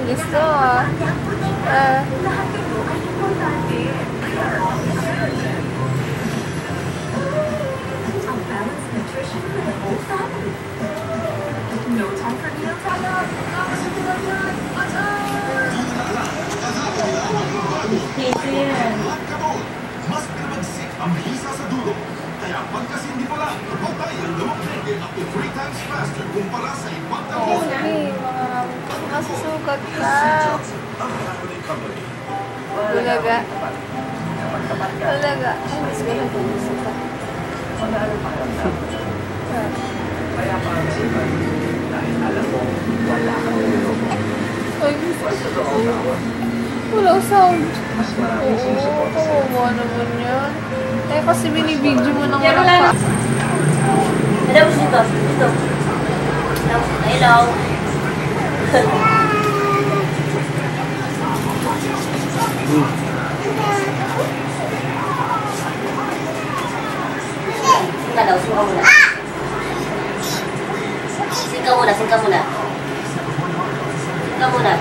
gusto ah. No time for meal time. Mas pinabagsik ang bisa sa dulo. Kaya pagkasindi pa lang, patay ang lamang dengue up to 3 times faster kumpara sa ibang gamot. Okay, masusukat ka. Bulaga. Bulaga. Ay, mas gano'n po masusukat. Kaya parang siya, dahil alam mo, wala kang ulo. Ay, walang sound. Oo, kawawa naman yan. Eh, kasi binibidyo mo nang walang pa. Ada bus dito. Dito. Hello. Singka daw, singka muna. Singka muna. Singka muna.